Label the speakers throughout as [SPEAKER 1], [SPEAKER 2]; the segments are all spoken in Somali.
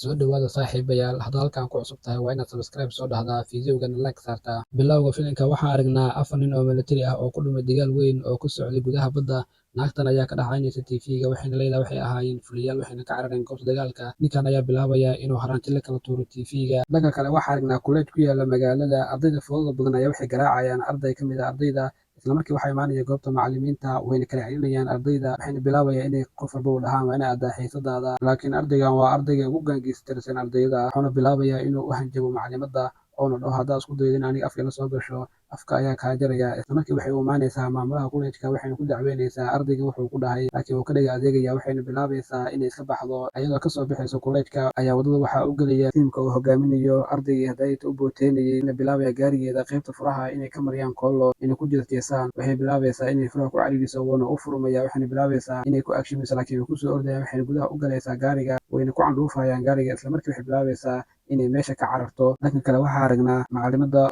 [SPEAKER 1] Soo dhawaada saaxiibayaal, hadda halkan ku cusub tahay waa inaad subscribe soo dhahdaa fiidiyowgana like saartaa. Bilowga filimka waxaan aragnaa afar nin oo militari ah oo ku dhumay dagaal weyn oo ku socday gudaha badda. Naagtan ayaa ka dhacaynaysa TV-ga waxayna leedahay waxay ahaayeen fuliyaal waxayna ka carareen goobta dagaalka. Ninkan ayaa bilaabaya inuu haraantile kala tuuro TV-ga. Dhanka kale waxaa aragnaa kuleej ku yaala magaalada. Ardayda fudada badan ayaa waxay garaacayaan arday ka mid ah ardayda. Isla markii waxaa imaanaya goobta macallimiinta wayna kala celinayaan ardayda waxayna bilaabayaan inay qof walba u dhahaan waa inay aadaa xiisadaada. Laakiin ardaygan waa ardayga ugu gaangeystersan ardayda wuxuuna bilaabayaa inuu u hanjabo macallimada oona dhaho haddaad isku daydo in aniga afka la soo gasho afka ayaa kaa jaraya. Isla markii waxay u imaanaysaa maamulaha kuleejka waxayna ku dacweynaysaa ardayga wuxuu ku dhahay laakiin wuu ka dhiga adeegaya waxayna bilaabaysaa inay iska baxdo. Iyadoo kasoo bixaysa kuleejka ayaa wadada waxaa u gelaya tiimka uu hogaaminayo ardaygii hadayta u booteynayay ina bilaabaya gaarigeeda qaybta furaha inay ka mariyaan koolo inay ku jeesjeesaan. Waxay bilaabaysaa inay furaha ku cariiriso wuuna u furmaya waxayna bilaabaysaa inay ku agshimayso laakiin way kusoo ordayaan waxayna gudaha u galaysaa gaariga wayna ku candhuufayaan gaariga. Isla markii waxay bilaabaysaa inay meesha ka cararto. Dhanka kale waxaa aragnaa macallimada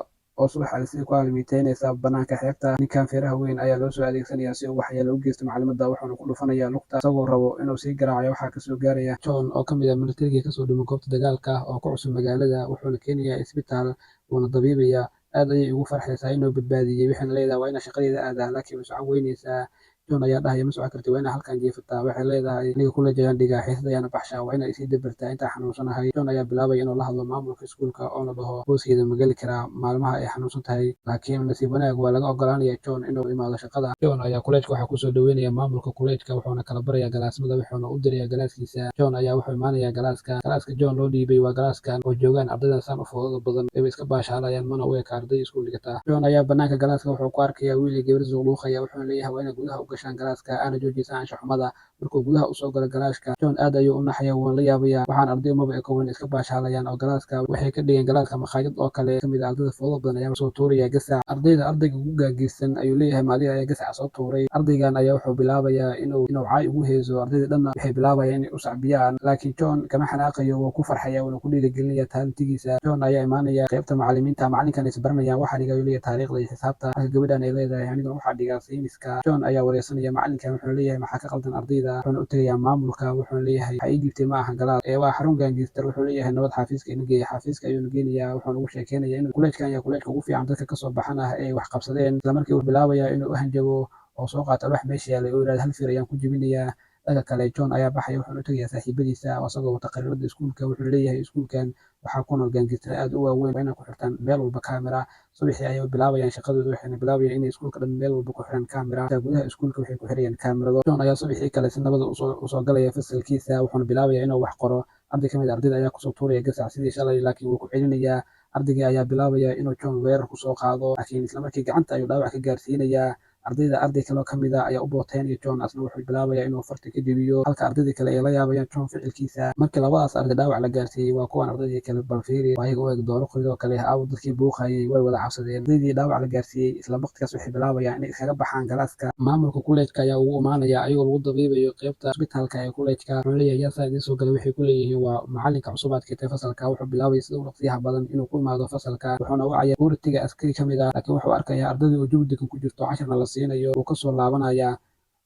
[SPEAKER 1] oo subax sida ku aalamiiteynaysa banaanka xeebta. Ninkan feeraha weyn ayaa loo soo adeegsanaya si uu waxyeelo u geysto macallimada wuxuuna ku dhufanaya lugta isagoo rabo inuu sii garaacayo. Waxaa kasoo gaaraya John oo ka mid ah militarigii kasoo dhumay goobta dagaalka oo ku cusub magaalada wuxuuna keenayaa isbitaal wuuna dabiibaya. Aad ayay ugu farxaysaa inuu badbaadiyey waxayna leedahay waa inaa shaqadeeda aadaa laakiin way socon weynaysaa. John ayaa dhahaya ma socon kartid waa inaa halkan jiifataa. Waxay leedahay aniga kuleej ayaan dhigaa xiisad ayaana baxshaa waa inaa isii dabartaa intaa xanuunsanahay. John ayaa bilaabaya inuu la hadlo maamulka iskuulka oona dhaho booskeeda ma geli karaa maalmaha ay xanuunsan tahay laakiin nasiib wanaag waa laga ogolaanaya John inuu imaado shaqada. John ayaa kuleejka waxaa kusoo dhaweynaya maamulka kuleejka wuxuuna kala baraya galaasmada wuxuuna u diraya galaaskiisa. John ayaa wuxuu imaanaya galaaska John loo dhiibay waa galaaskan oo joogaan ardaydan saan u fudada badan wayba iska baashaalayaan mana u eka arday iskuul dhigata. John ayaa banaanka galaaska wuxuu ku arkaya wiil iyo gabar zuqluuqaya wuxuuna leeyahay waa inaa gudaha u gashaan galaaska aana joojisaan anshax xumada. Markuu gudaha usoo galo galaaska John aad ayuu u naxaya wuuna la yaabaya waxaan arday umaba eko wayna iska baashaalayaan oo galaaska waxay ka dhigeen galaaska makhaayad oo kale kamid ah ardayda fudada badan ayaa soo tuuraya gasac. Ardayga ugu gaageysan ayuu leeyahay maadiga ayaa gasaca soo tuuray. Ardaygan ayaa wuxuu bilaabayaa inuu caay ugu heeso ardayda dhanna waxay bilaabayaan inay u sacbiyaan laakiin John kama xanaaqayo wuu ku farxaya wuuna ku dhiirigelinaya taalantigiisa. John ayaa imaanaya qaybta macallimiinta macallinkan is baranayaan waxaa dhiga ayuu leeyahay taariikhda iyo xisaabta halka gabadhan ay leedahay aniga waxaa dhigaa sayniska. John ayaa wareysanaya macallinkan wuxuu leeyahay maxaa ka qaldan ardayda wuxuuna u tagayaa maamulka wuxuuna leeyahay waxaa ii dhiibtay ma aha galaas ee waa xarun gaangeyster wuxuu leeyahay nabad xafiiska ina geeya xafiiska ayuuna geenayaa wuxuuna ugu sheekeynaya in kuleejkan iyo kuleejka ugu fiican dadka kasoo baxan ah ee wax qabsadeen. Isla markii uu bilaabaya inuu u hanjabo oo soo qaato alwaax meesha yaalay oo yidhahda hal fir ayaan ku jebinayaa. Dhanka kale John ayaa baxaya wuxuuna u tagayaa saaxiibadiisa isagoo wata qariirada iskuulka wuxuu leeyahay iskuulkan waxaa ku nool gaangeyster aad u waaweyn waa inaa ku xirtaan meel walba kaamira. Subaxii ayay bilaabayaan shaqadooda waxayna bilaabayaan inay iskuulka dhan meel walba ku xiraan kaamira gudaha iskuulka waxay ku xirayaan kaamirado. John ayaa subaxii kale si nabada usoo galaya fasalkiisa wuxuuna bilaabaya inuu wax qoro. Arday ka mid ah ardayda ayaa kusoo tuuraya gasac sidii shalay laakiin wuu ku celinayaa. Ardaygii ayaa bilaabaya inuu John weerar kusoo qaado laakiin isla markii gacanta ayuu dhaawac ka gaarsiinayaa. Arday kale oo ka mid ah ayaa u booteynaya John asna wuxuu bilaabayaa inuu farta ka jebiyo halka ardaydii kale ay la yaabayaan John ficilkiisa. Markii labadaas arday dhaawac la gaarsiiyey waa kuwan ardaydii kale bal fiiri waa ayaga u eg dooro qoridoo kale aawo dadkii buuqayay way wada cabsadeen. Ardaydii dhaawac la gaarsiiyey isla waqtigaas waxay bilaabayaan inay iskaga baxaan galaaska. Maamulka kuleejka ayaa ugu imaanaya ayagoo lagu dabiibayo qaybta isbitaalka ee kuleejka wuxuu leeyahay yaa saa idiin soo galay waxay ku leeyihiin waa macallinka cusub aad keentay fasalka wuxuu bilaabaya sida u dhaqsiyaha badan inuu ku imaado fasalka wuxuuna wacaya security-ga askari ka mid ah laakiin wuxuu arkayaa ardadii oo jawi degan ku jirto cashirna la siinayo uu kasoo laabanaya.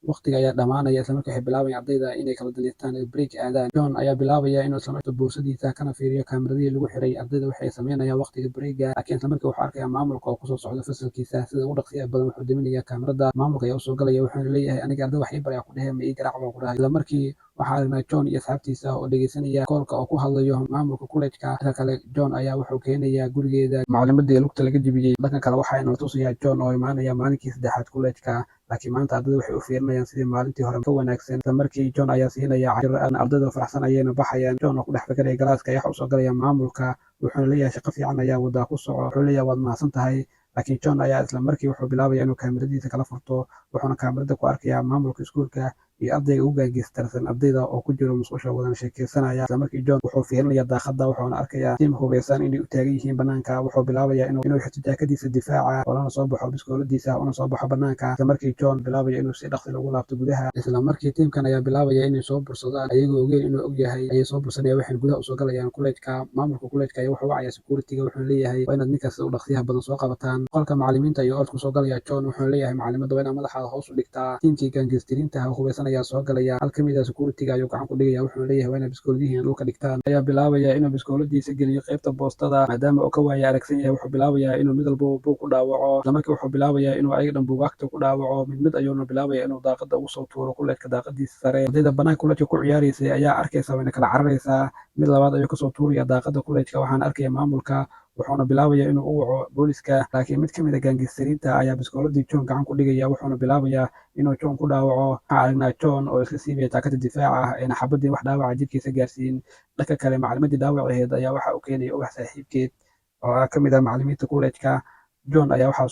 [SPEAKER 1] Waqtiga ayaa dhamaanaya isla markii waxay bilaabayaan ardayda inay kala daliistaan ee break aadaan. John ayaa bilaabaya inuu isla markiiba boorsadiisa kana fiiriyo kaamiradii lagu xiray ardayda waxay sameynayaan waqtiga breega laakiin isla markii wuxuu arkayaa maamulka oo kusoo socda fasalkiisa sida ugu dhaqsiyaha badan wuxuu daminayaa kaamirada. Maamulka ayaa usoo galaya wuxuuna leeyahay aniga arday wax ii baraya ku dhehe ma ii garaac baa ku dhahay. Isla markii waxaa aragnaa John iyo asxaabtiisa oo dhegeysanaya koolka oo ku hadlayo maamulka kuleejka. Dhanka kale John ayaa wuxuu keenayaa gurigeeda macallimadii lugta laga jebiyey. Dhanka kale waxaa inala tusayaa John oo imaanaya maalinkii saddexaad kuleejka laakiin maanta ardayda waxay u fiirinayaan sidii maalintii hore ka wanaagsan. Isla markii John ayaa siinaya cashiro ardayda faraxsan ayayna baxayaan. John oo ku dhex fakaraya galaaska ayaa usoo galaya maamulka wuxuuna leeyahay shaqo fiican ayaa wadaa ku soco wuxuu leeyahay waad mahadsan tahay laakiin John ayaa isla markii wuxuu bilaabaya inuu kaamiradiisa kala furto wuxuuna kaamirada ku arkayaa maamulka iskuulka iyo ardayga ugu gaangeystersan ardayda oo ku jiro musqusha wadan sheekeysanaya. Isla markii John wuxuu fiirinaya daaqada wuxuuna arkayaa tiim hubeysan inay u taagan yihiin banaanka wuxuu bilaabaya inuu xirto jaakadiisa difaaca oo lana soo baxo biskooladiisa una soo baxo banaanka. Isla markii John bilaabaya inuu si dhaqsi lagu laabto gudaha isla markii tiimkan ayaa bilaabaya inay soo bursadaan ayagoo ogeyn inuu og yahay ayay soo bursanayaan waxayna gudaha usoo galayaan kuleejka. Maamulka kuleejka ayaa wuxuu wacaya security-ga wuxuuna leeyahay waa inaad ninkaas u dhaqsiyaha badan soo qabataan. Qolka macallimiinta iyo ood kusoo galaya John wuxuuna leeyahay macallimada waa inaad madaxaada hoos u dhigtaa tiimkii gaangeystirinta hubeysan ayaa soo galaya. Hal ka mid ah security-ga ayuu gacan ku dhigaya, wuxuuna leeyahay waa inay biskooladihiin dhulka dhigtaan. Ayaa bilaabaya inuu biskooladiisa geliyo qaybta boostada, maadaama uu ka waaya aragsan yahay. Wuxuu bilaabayaa inuu mid walba buug ku dhaawaco, isla markii wuxuu bilaabayaa inuu ayaga dhan buugaagta ku dhaawaco mid ayuuna bilaabaya inuu daaqada ugu soo tuuro kuleedka daaqadiisa sare. Ardayda banaanka kuleedka ku ciyaaraysay ayaa arkaysa, wayna kala cararaysaa. Mid labaad ayuu kasoo tuuraya daaqada kuleedka, waxaana arkaya maamulka, wuxuuna bilaabaya inuu u waco booliska. Laakiin mid ka mid ah gaangistariinta ayaa biskooladii John gacan ku dhigaya, wuxuuna bilaabayaa inuu John ku dhaawaco. Waxaan aragnaa John oo iska siibaya jaakada difaaca ah, ayna xabadii wax dhaawaca jidhkiisa gaarsiin. Dhanka kale, macalimadii dhaawaceed ayaa waxa uu keenaya ubax saaxiibkeed oo ka mid ah macalimiinta kuleedka. John ayaa waxa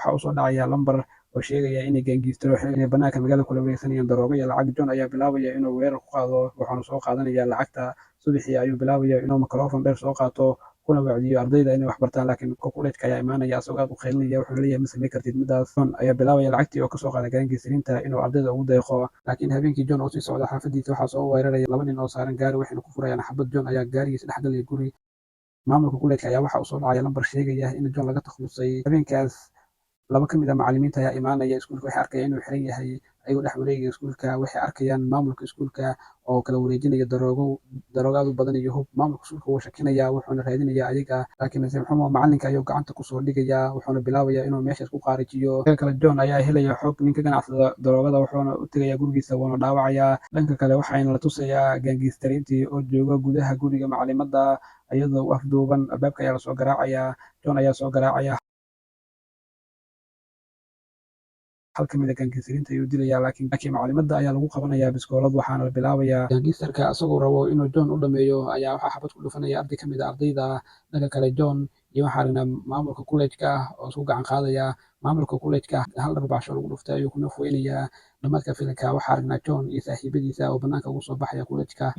[SPEAKER 1] uu soo dhacaya lambar oo sheegaya inay gaangistaro inay banaanka magaalada kula wareegsanayaan daroogo iyo lacag. John ayaa bilaabaya inuu weerar ku qaado, wuxuuna soo qaadanaya lacagta. Subaxii ayuu bilaabaya inuu microphone dheer soo qaato kuna wacdiyo ardayda inay wax bartaan, laakiin kuleedka ayaa imaanaya asagoo aad u qaylinaya, wuxuuna leeyahay ma samayn kartid midaas. John ayaa bilaabaya lacagtii oo kasoo qaada gaangistariinta inuu ardayda ugu deeqo. Laakiin habeenkii John oo sii socda xaafadiisa waxaa soo weeraraya laba nin oo saaran gaari, waxayna ku furayaan xabad. John ayaa gaarigiisa dhex galaya guri. Maamulka kuleedka ayaa waxa uu soo dhacaya lambar sheegaya in John laga takhalusay. Habeenkaas laba ka mid ah macalimiinta ayaa imaanaya iskuulka, waxay arkayaan inuu xiran yahay ayagoo dhex wareegaya iskuulka. Waxay arkayaan maamulka iskuulka oo kala wareejinaya daroogo aad u badan iyo hub. Maamulka iskuulka wuu shakinaya, wuxuuna raadinaya ayaga, laakiin nasiib xumo macalinka ayuu gacanta kusoo dhigaya, wuxuuna bilaabaya inuu meeshaas ku qaarijiyo. Dhanka kale, John ayaa helaya xog nin ka ganacsada daroogada, wuxuuna u tegaya gurigiisa, wuuna dhaawacaya. Dhanka kale, waxayna la tusayaa gaangistariintii oo jooga gudaha guriga macalimadda iyadoo u afduuban. Albaabka ayaa lasoo garaacaya. John ayaa soo garaacaya, hal ka mid ah gaangistariinta ayuu dilaya, laakiin macalimadda ayaa lagu qabanaya biskoolad, waxaana la bilaabaya gaangistarka asagoo rabo inuu John u dhameeyo ayaa waxaa xabad ku dhufanaya arday ka mid ah ardayda. Dhanka kale, John iyo waxaa aragnaa maamulka kuleedka oo isku gacan qaadaya. Maamulka kuleedka hal dharbaaxsho lagu dhuftay ayuu ku naf weynayaa. Dhammaadka filimka waxaa aragnaa John iyo saaxiibadiisa oo banaanka ugu soo baxaya kuleedka.